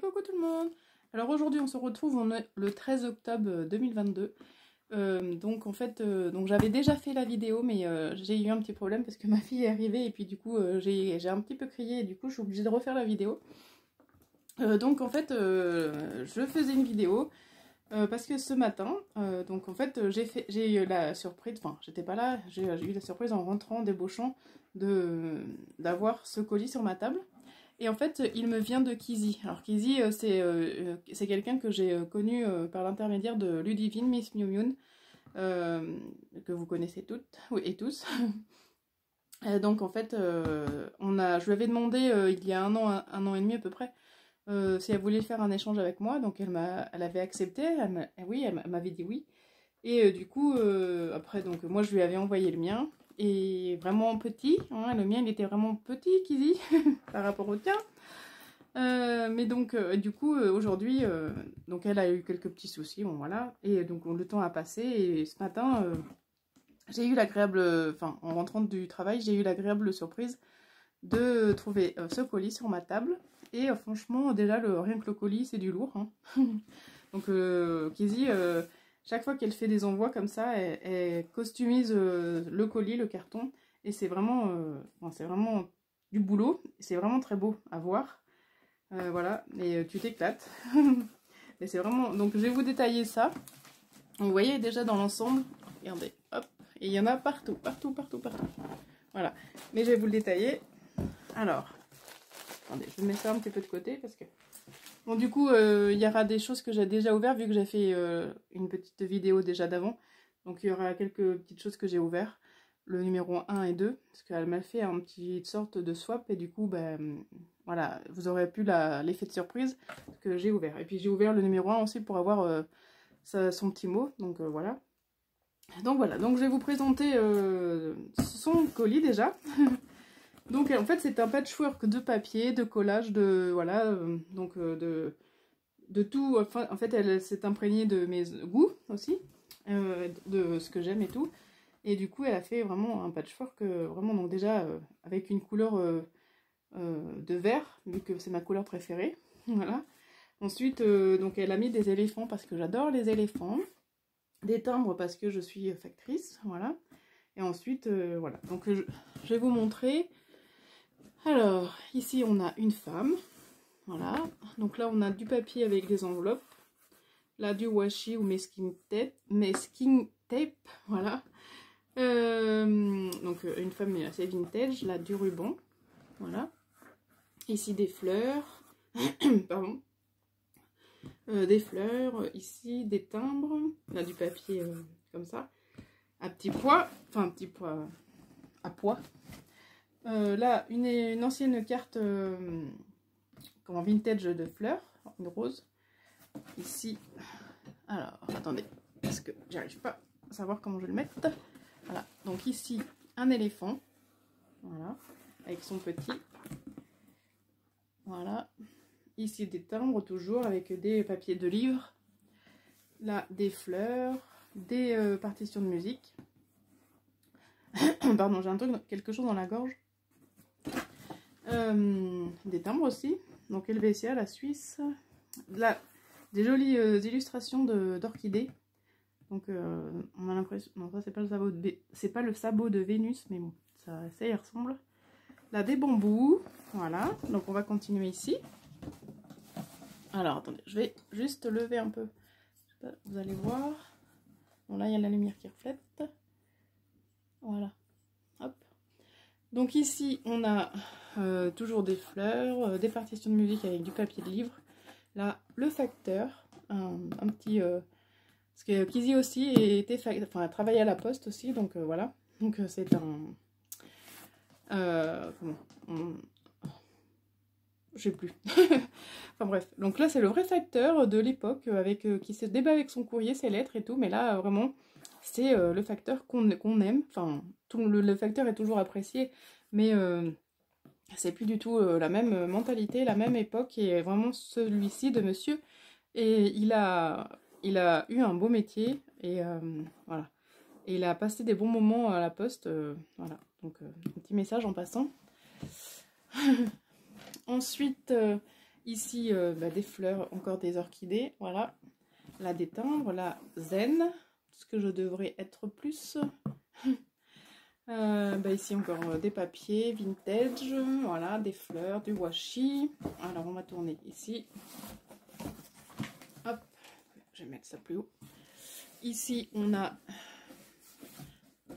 coucou tout le monde. Alors aujourd'hui on se retrouve, on est le 13 octobre 2022. Donc en fait, donc j'avais déjà fait la vidéo mais j'ai eu un petit problème parce que ma fille est arrivée et puis du coup j'ai un petit peu crié et du coup je suis obligée de refaire la vidéo. Donc en fait je faisais une vidéo parce que ce matin, donc en fait j'ai eu la surprise, enfin j'étais pas là, j'ai eu la surprise en rentrant, débauchant d'avoir ce colis sur ma table. Et en fait, il me vient de Kizzy. Alors Kizzy, c'est quelqu'un que j'ai connu par l'intermédiaire de Ludivine, Miss Miu Miu, que vous connaissez toutes et tous. Donc en fait, je lui avais demandé il y a un an et demi à peu près, si elle voulait faire un échange avec moi. Donc elle avait accepté, elle m'avait dit oui. Et du coup, après, donc moi je lui avais envoyé le mien. Et vraiment petit, hein, le mien il était vraiment petit, Kizzy, par rapport au tien. Mais donc, du coup, aujourd'hui, donc elle a eu quelques petits soucis, bon voilà. Et donc le temps a passé et ce matin, j'ai eu l'agréable, enfin en rentrant du travail, j'ai eu l'agréable surprise de trouver ce colis sur ma table. Et franchement, déjà, rien que le colis, c'est du lourd. Hein. Donc Kizzy, chaque fois qu'elle fait des envois comme ça, elle customise le colis, le carton. Et c'est vraiment du boulot. C'est vraiment très beau à voir. Voilà, et tu t'éclates. Et c'est vraiment... Donc je vais vous détailler ça. Vous voyez déjà dans l'ensemble, regardez, hop. Et il y en a partout, partout. Voilà, mais je vais vous le détailler. Alors, attendez, je mets ça un petit peu de côté parce que... Bon, du coup, il y aura des choses que j'ai déjà ouvertes vu que j'ai fait une petite vidéo déjà d'avant. Donc, il y aura quelques petites choses que j'ai ouvertes. Le numéro 1 et 2. Parce qu'elle m'a fait une petite sorte de swap. Et du coup, ben, voilà, vous aurez pu l'effet de surprise que j'ai ouvert. Et puis, j'ai ouvert le numéro 1 aussi pour avoir son petit mot. Donc, voilà. Donc, voilà. Donc, je vais vous présenter son colis déjà. Donc en fait c'est un patchwork de papier, de collage, voilà, de tout. Enfin, en fait elle s'est imprégnée de mes goûts aussi, de ce que j'aime et tout. Et du coup elle a fait vraiment un patchwork, vraiment donc déjà avec une couleur de vert, vu que c'est ma couleur préférée. Voilà. Ensuite donc elle a mis des éléphants parce que j'adore les éléphants, des timbres parce que je suis factrice, voilà. Et ensuite voilà, donc je vais vous montrer. Alors, ici on a une femme, voilà, donc là on a du papier avec des enveloppes, là du washi ou masking tape, voilà, donc une femme assez vintage, là du ruban, voilà, ici des fleurs, pardon, des fleurs, ici des timbres, là du papier comme ça, à petit pois, enfin un petit pois à pois. Là, une ancienne carte comment, vintage de fleurs, une rose. Ici, alors, attendez, parce que j'arrive pas à savoir comment je vais le mettre. Voilà, donc ici, un éléphant. Voilà, avec son petit. Voilà. Ici, des timbres, toujours, avec des papiers de livres. Là, des fleurs, des partitions de musique. Pardon, j'ai un truc, quelque chose dans la gorge. Des timbres aussi, donc Helvetia, la Suisse, là des jolies illustrations d'orchidées, donc on a l'impression, non ça c'est pas le sabot de Vénus, mais bon ça y ressemble. Là des bambous, voilà, donc on va continuer ici. Alors attendez, je vais juste lever un peu, vous allez voir, bon là il y a la lumière qui reflète, voilà, hop. Donc ici on a toujours des fleurs, des partitions de musique avec du papier de livre. Là le facteur, un petit... parce que Kizzy aussi a travaillé à la poste aussi, donc voilà. Donc c'est comment je sais plus. Enfin bref, donc là c'est le vrai facteur de l'époque qui se débat avec son courrier, ses lettres et tout, mais là vraiment c'est le facteur qu'on aime. Enfin, le facteur est toujours apprécié, mais c'est plus du tout la même mentalité, la même époque, et vraiment celui-ci de monsieur. Et il a eu un beau métier, et voilà. Et il a passé des bons moments à la poste, voilà. Donc un petit message en passant. Ensuite, Ici, des fleurs, encore des orchidées, voilà. Là, des timbres, là, zen, ce que je devrais être plus. Ici, encore des papiers vintage, voilà, des fleurs, du washi. Alors, on va tourner ici. Hop, je vais mettre ça plus haut. Ici, on a...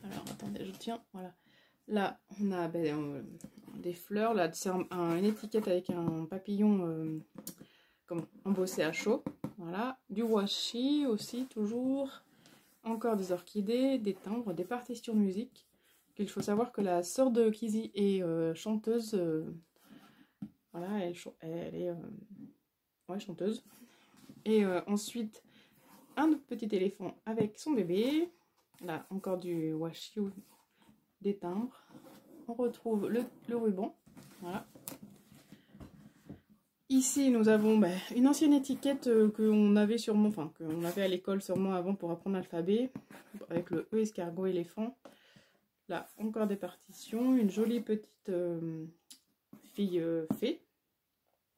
Alors, attendez, je tiens, voilà. Là, on a des fleurs. Là, c'est une étiquette avec un papillon embossé à chaud. Voilà. Du washi aussi, toujours. Encore des orchidées, des timbres, des partitions musique. Il faut savoir que la sœur de Kizzy est chanteuse. Voilà, elle est chanteuse. Et ensuite, un autre petit éléphant avec son bébé. Là, encore du washi, des timbres. On retrouve le ruban. Voilà. Ici, nous avons une ancienne étiquette qu'on avait sûrement, enfin, qu'on avait à l'école sûrement avant pour apprendre l'alphabet, avec le E escargot éléphant. Là, encore des partitions, une jolie petite fille fée.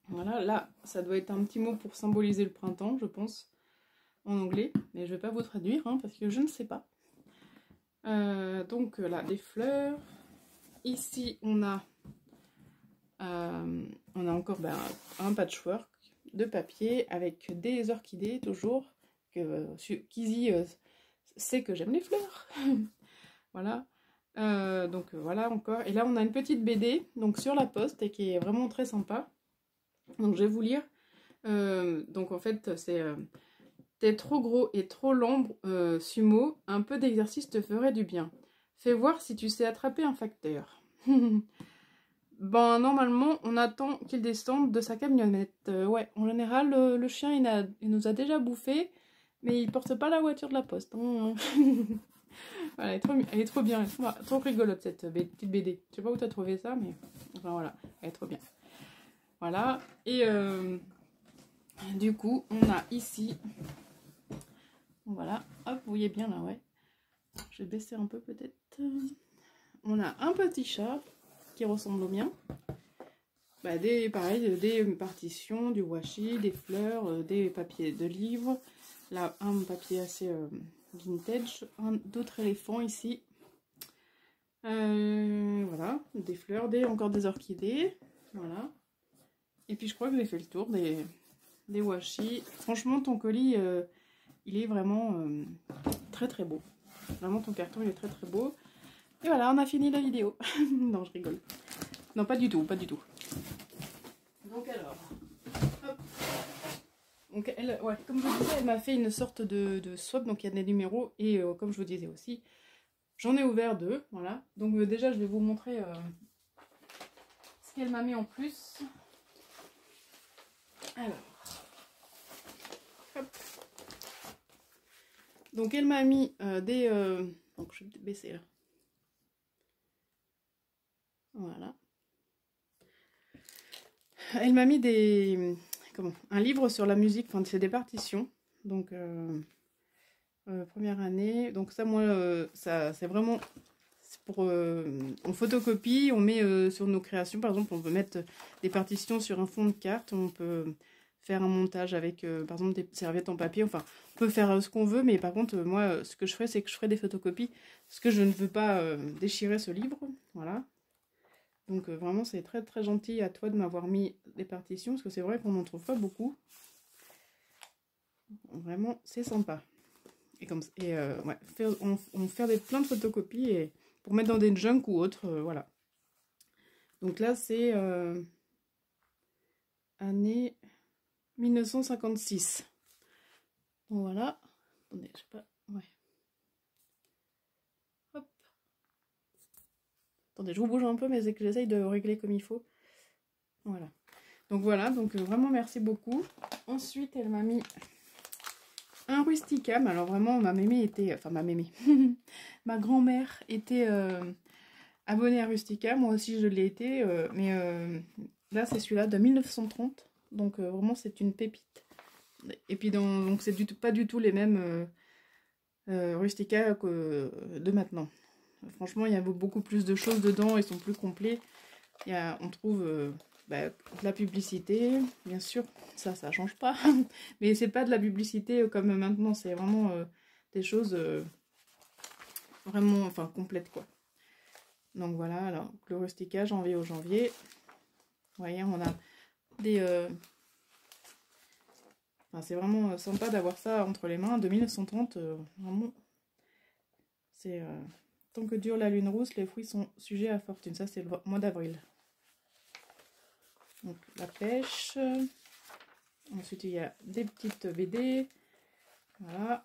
Voilà, là, ça doit être un petit mot pour symboliser le printemps, je pense, en anglais. Mais je ne vais pas vous traduire, hein, parce que je ne sais pas. Donc là, des fleurs. Ici, on a encore un patchwork de papier avec des orchidées, toujours. Kizzy sait que j'aime les fleurs. Voilà. Donc voilà encore. Et là, on a une petite BD donc sur la poste et qui est vraiment très sympa. Donc je vais vous lire. Donc en fait, c'est... T'es trop gros et trop lent, Sumo. Un peu d'exercice te ferait du bien. Fais voir si tu sais attraper un facteur. Normalement, on attend qu'il descende de sa camionnette. Ouais, en général, le chien, il nous a déjà bouffé, mais il porte pas la voiture de la poste. Voilà, elle est trop bien, elle est trop rigolote cette petite BD. Je sais pas où t'as trouvé ça, mais enfin voilà, elle est trop bien. Voilà, et du coup, on a ici, voilà, hop, vous voyez bien là, ouais. Je vais baisser un peu peut-être. On a un petit chat qui ressemble au mien. Des partitions, du washi, des fleurs, des papiers de livres. Là, un papier assez vintage. D'autres éléphants ici. Voilà, des fleurs, encore des orchidées. Voilà. Et puis je crois que j'ai fait le tour des washi. Franchement, ton colis, il est vraiment très très beau. Vraiment, ton carton, il est très très beau. Et voilà, on a fini la vidéo. Non, je rigole. Non, pas du tout, pas du tout. Donc alors, hop. Donc elle, ouais, comme je vous disais, elle m'a fait une sorte de swap, donc il y a des numéros. Et comme je vous disais aussi, j'en ai ouvert 2, voilà. Donc déjà, je vais vous montrer ce qu'elle m'a mis en plus. Alors, hop. Donc elle m'a mis donc je vais baisser là. Voilà. Elle m'a mis un livre sur la musique, enfin c'est des partitions. Donc première année. Donc ça, moi, ça c'est vraiment pour on photocopie, on met sur nos créations. Par exemple, on peut mettre des partitions sur un fond de carte. On peut faire un montage avec, par exemple, des serviettes en papier. Enfin, on peut faire ce qu'on veut, mais par contre, moi, ce que je ferais, c'est que je ferais des photocopies, parce que je ne veux pas déchirer ce livre. Voilà. Donc vraiment, c'est très très gentil à toi de m'avoir mis des partitions, parce que c'est vrai qu'on n'en trouve pas beaucoup. Vraiment, c'est sympa. Et ouais, on fait plein de photocopies et pour mettre dans des junk ou autres, voilà. Donc là, c'est année 1956. Donc voilà. Attendez, je sais pas. Ouais. Hop. Attendez, je vous bouge un peu, mais c'est que j'essaye de régler comme il faut. Voilà. Donc voilà, donc vraiment merci beaucoup. Ensuite, elle m'a mis un Rusticam. Alors vraiment, ma mémé était... Enfin, ma mémé. Ma grand-mère était abonnée à Rusticam. Moi aussi, je l'ai été. Mais là, c'est celui-là de 1930. Donc vraiment, c'est une pépite. Et puis, donc c'est pas du tout les mêmes Rustica de maintenant. Franchement, il y a beaucoup plus de choses dedans. Ils sont plus complets. On trouve bah, de la publicité, bien sûr, ça change pas. Mais c'est pas de la publicité comme maintenant, c'est vraiment des choses vraiment, enfin, complètes, quoi. Donc voilà, alors, le rustica, janvier au janvier. Vous voyez, on a des... Enfin, c'est vraiment sympa d'avoir ça entre les mains. De 1930, vraiment, c'est... Tant que dure la lune rousse, les fruits sont sujets à fortune. Ça, c'est le mois d'avril. Donc, la pêche. Ensuite, il y a des petites BD. Voilà.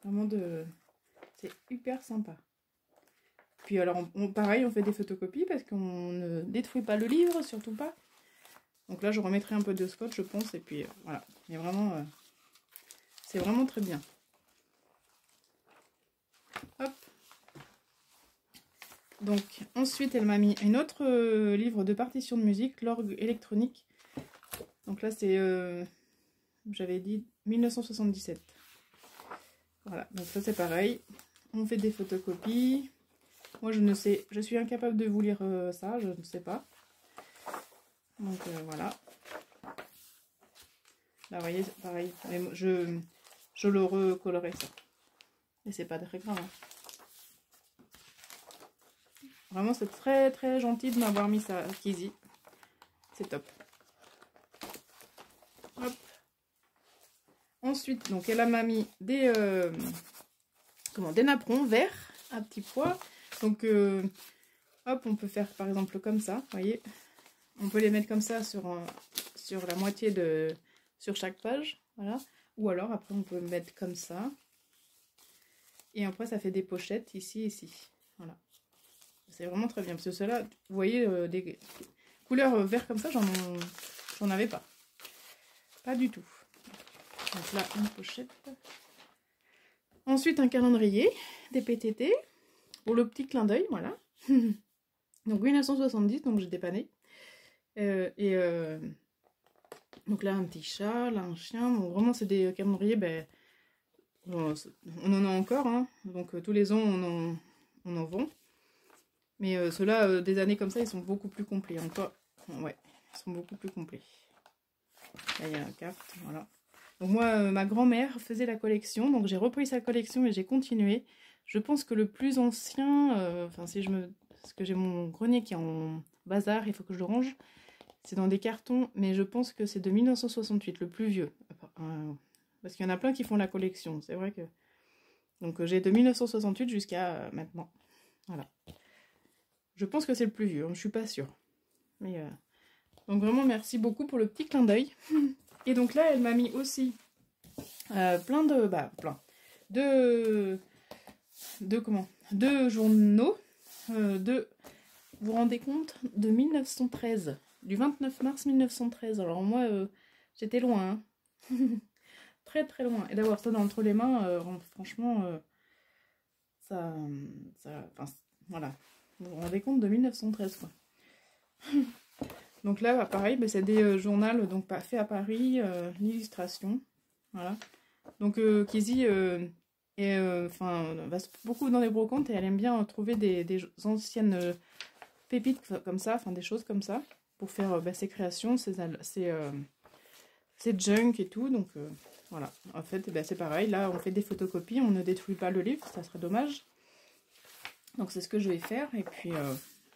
Vraiment de... C'est hyper sympa. Puis alors, pareil, on fait des photocopies parce qu'on ne détruit pas le livre, surtout pas. Donc là, je remettrai un peu de scotch, je pense. Et puis, voilà. Mais vraiment, c'est vraiment très bien. Hop. Donc, ensuite, elle m'a mis un autre livre de partition de musique, l'orgue électronique. Donc là, c'est, j'avais dit, 1977. Voilà, donc ça, c'est pareil. On fait des photocopies. Moi, je ne sais, je suis incapable de vous lire ça, je ne sais pas. Donc, voilà. Là, vous voyez, pareil. Mais je le recolorerai, ça. Et c'est pas très grave, hein. Vraiment, c'est très très gentil de m'avoir mis ça, Kizzy. C'est top. Hop. Ensuite, donc, elle m'a mis des, des napperons verts à petits pois. Donc, hop, on peut faire par exemple comme ça, vous voyez. On peut les mettre comme ça sur la moitié de... sur chaque page, voilà. Ou alors, après, on peut mettre comme ça. Et après, ça fait des pochettes ici et ici. Voilà. C'est vraiment très bien. Parce que ceux-là, vous voyez, des couleurs vert comme ça, j'en avais pas. Pas du tout. Donc là, une pochette. Ensuite, un calendrier, des PTT. Pour le petit clin d'œil, voilà. Donc 1970, donc j'étais pas née. Donc là, un petit chat, là, un chien. Bon, vraiment, c'est des calendriers, ben, bon, on en a encore, hein. Donc tous les ans, on en vend. Mais ceux-là, des années comme ça, ils sont beaucoup plus complets. Encore, ouais, ils sont beaucoup plus complets. Là, il y a la carte, voilà. Donc moi, ma grand-mère faisait la collection, donc j'ai repris sa collection et j'ai continué. Je pense que le plus ancien, enfin si je me... Parce que j'ai mon grenier qui est en bazar, il faut que je le range. C'est dans des cartons, mais je pense que c'est de 1968, le plus vieux. Parce qu'il y en a plein qui font la collection, c'est vrai que... Donc j'ai de 1968 jusqu'à maintenant. Voilà. Je pense que c'est le plus vieux, hein, je suis pas sûre. Mais donc vraiment merci beaucoup pour le petit clin d'œil. Et donc là, elle m'a mis aussi plein de... Bah, plein. De journaux. Vous vous rendez compte? De 1913. Du 29 mars 1913. Alors moi, j'étais loin. Hein. Très très loin. Et d'avoir ça entre les mains, franchement, enfin, voilà. Vous vous rendez compte de 1913, quoi. Donc là, pareil, bah, c'est des journaux donc faits à Paris, l'illustration. Voilà. Donc Kizzy va beaucoup dans les brocantes et elle aime bien trouver des anciennes pépites comme ça, enfin des choses comme ça, pour faire ses créations, ses junk et tout. Donc voilà, en fait, c'est pareil. Là, on fait des photocopies, on ne détruit pas le livre, ça serait dommage. Donc c'est ce que je vais faire. Et puis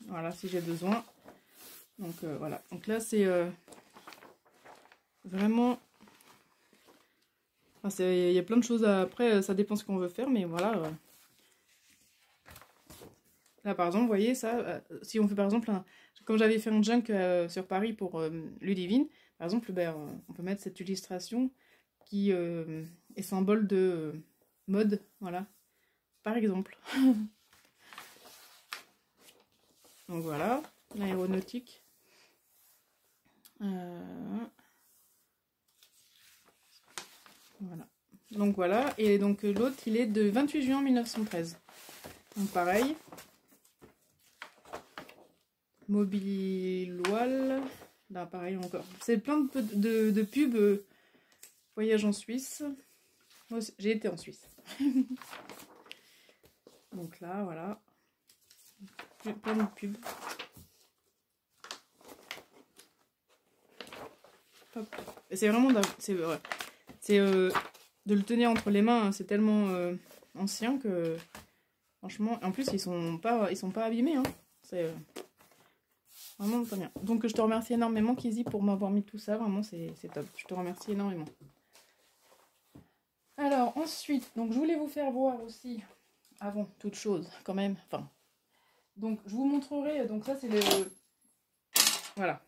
voilà, si j'ai besoin. Donc voilà. Donc là, c'est vraiment... Enfin, il y a plein de choses après, ça dépend ce qu'on veut faire, mais voilà. Là, par exemple, vous voyez, ça, si on fait par exemple, comme j'avais fait un junk sur Paris pour Ludivine, par exemple, on peut mettre cette illustration qui est symbole de mode, voilà, par exemple. Donc voilà, l'aéronautique. Voilà. Donc voilà, et donc l'autre, il est de 28 juin 1913. Donc pareil. Mobiloil. Là, pareil encore. C'est plein de pubs voyage en Suisse. Moi, j'ai été en Suisse. Donc là, voilà. Plein de pubs. Hop. Et c'est vraiment... de le tenir entre les mains, c'est tellement ancien que... Franchement, en plus, ils sont pas abîmés. Hein. C'est vraiment très bien. Donc, je te remercie énormément, Kizzy, pour m'avoir mis tout ça. Vraiment, c'est top. Je te remercie énormément. Alors, ensuite, donc je voulais vous faire voir aussi, avant toute chose, quand même. Enfin, donc, je vous montrerai. Donc, ça, c'est le... Voilà.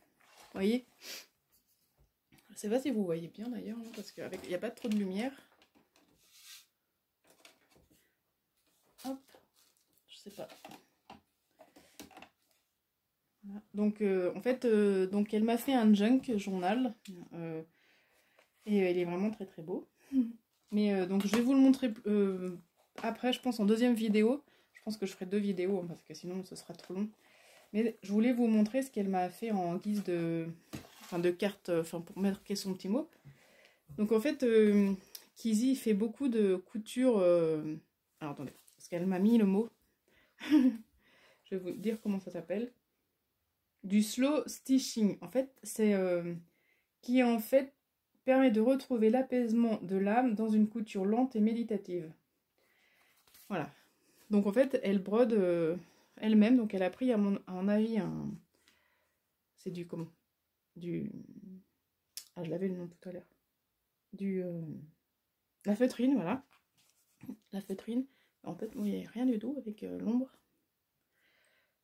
Vous voyez? Je sais pas si vous voyez bien, d'ailleurs, hein, parce qu'il n'y a pas trop de lumière. Hop. Je sais pas. Voilà. Donc, en fait, donc elle m'a fait un junk journal. Et il est vraiment très très beau. Mais donc, je vais vous le montrer après, je pense, en deuxième vidéo. Je pense que je ferai 2 vidéos, hein, parce que sinon, ce sera trop long. Mais je voulais vous montrer ce qu'elle m'a fait en guise de carte, pour marquer son petit mot. Donc, en fait, Kizzy fait beaucoup de couture. Alors, attendez, parce qu'elle m'a mis le mot. Je vais vous dire comment ça s'appelle. Du slow stitching. En fait, c'est qui en fait permet de retrouver l'apaisement de l'âme dans une couture lente et méditative. Voilà. Donc en fait, elle brode elle-même. Donc elle a pris à mon avis un... C'est du comment? Du... Ah, je l'avais le nom tout à l'heure. Du... La feutrine, voilà. La feutrine. En fait, il n'y a rien du tout avec l'ombre.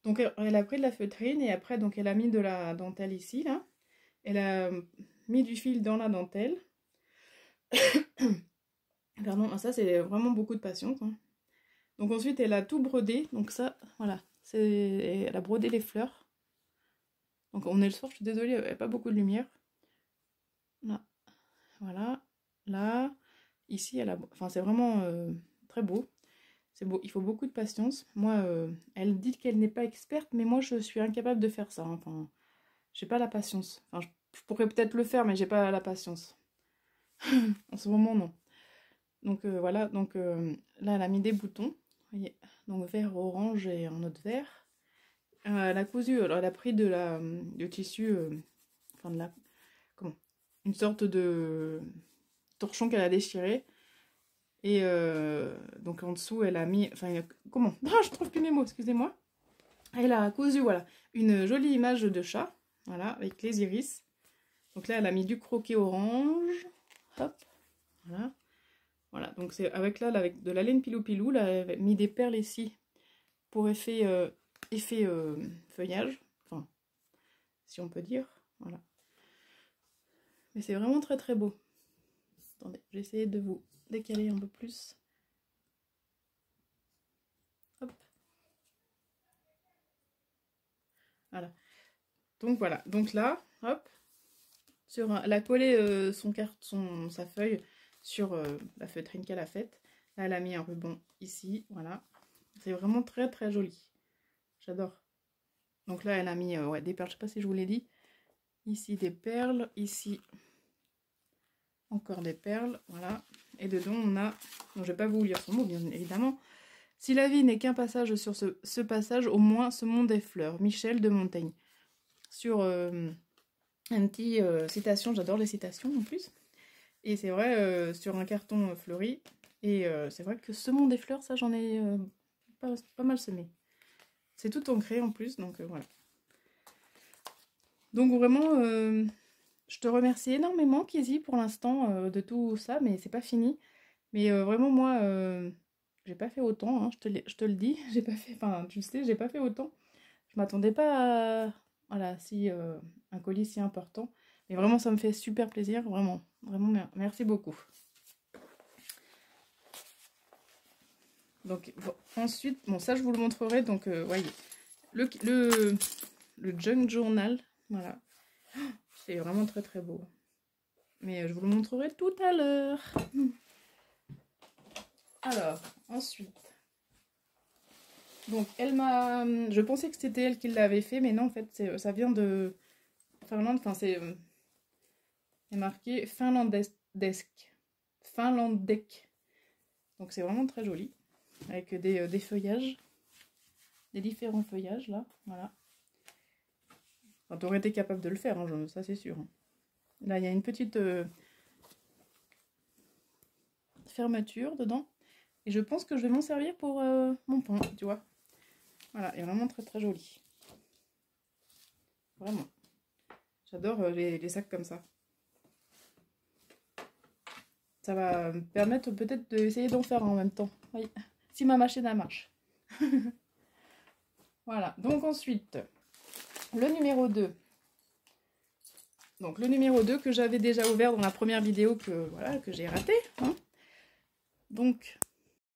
Donc elle a pris de la feutrine et après donc elle a mis de la dentelle ici là. Elle a mis du fil dans la dentelle. Pardon, ça c'est vraiment beaucoup de patience. Hein. Donc ensuite elle a tout brodé. Donc ça, voilà, elle a brodé les fleurs. Donc on est le soir, je suis désolée, il n'y a pas beaucoup de lumière. Là, voilà, là, ici elle a, enfin c'est vraiment très beau. C'est beau, il faut beaucoup de patience. Moi, elle dit qu'elle n'est pas experte, mais moi je suis incapable de faire ça. Hein. Enfin, j'ai pas la patience. Enfin, je pourrais peut-être le faire, mais j'ai pas la patience. En ce moment, non. Donc voilà, donc là elle a mis des boutons. Vous voyez, donc vert, orange et un autre vert. Elle a cousu, alors elle a pris de tissu, enfin de la, comment, une sorte de torchon qu'elle a déchiré. Et donc en dessous elle a mis, enfin comment, ah, je trouve plus mes mots, excusez-moi. Elle a cousu, voilà, une jolie image de chat, voilà, avec les iris. Donc là elle a mis du croquet orange, hop, voilà. Voilà, donc c'est avec là, avec de la laine pilou-pilou, là, elle a mis des perles ici pour effet feuillage, enfin, si on peut dire, voilà. Mais c'est vraiment très très beau. Attendez, j'ai essayé de vous décaler un peu plus. Hop. Voilà. Donc voilà, donc là, hop, elle a collé sa feuille sur la feutrine qu'elle a faite. Là, elle a mis un ruban ici, voilà. C'est vraiment très très joli. J'adore. Donc là, elle a mis ouais, des perles, je sais pas si je vous l'ai dit. Ici des perles, ici encore des perles, voilà. Et dedans, on a, bon, je vais pas vous lire son mot, bien évidemment. Si la vie n'est qu'un passage sur ce passage, au moins ce monde est fleur. Michel de Montaigne. Sur un petit citation, j'adore les citations en plus. Et c'est vrai, sur un carton fleuri. Et c'est vrai que ce monde des fleurs, ça j'en ai pas mal semé. C'est tout ancré en plus, donc voilà. Donc vraiment, je te remercie énormément, Kizzy, pour l'instant, de tout ça, mais c'est pas fini. Mais vraiment, moi, j'ai pas fait autant, hein, je te le dis. J'ai pas fait, enfin, tu sais, j'ai pas fait autant. Je m'attendais pas à, voilà, si un colis si important. Mais vraiment, ça me fait super plaisir, vraiment. Vraiment, merci beaucoup. Donc, bon, ensuite, bon, ça, je vous le montrerai. Donc, voyez, le junk journal, voilà. C'est vraiment très, très beau. Mais je vous le montrerai tout à l'heure. Alors, ensuite. Donc, elle m'a... Je pensais que c'était elle qui l'avait fait, mais non, en fait, ça vient de Finlande. Enfin, c'est marqué finlandesque. Finlandec. Donc, c'est vraiment très joli. Avec des feuillages. Des différents feuillages, là. Voilà. Enfin, t'aurais été capable de le faire, hein, ça c'est sûr. Là, il y a une petite fermeture dedans. Et je pense que je vais m'en servir pour mon pain, tu vois. Voilà, il est vraiment très très joli. Vraiment. J'adore les sacs comme ça. Ça va me permettre peut-être d'essayer d'en faire en même temps. Oui. Si ma machine elle marche. Voilà, donc ensuite, le numéro 2. Donc le numéro 2 que j'avais déjà ouvert dans la première vidéo que, voilà, que j'ai raté. Hein. Donc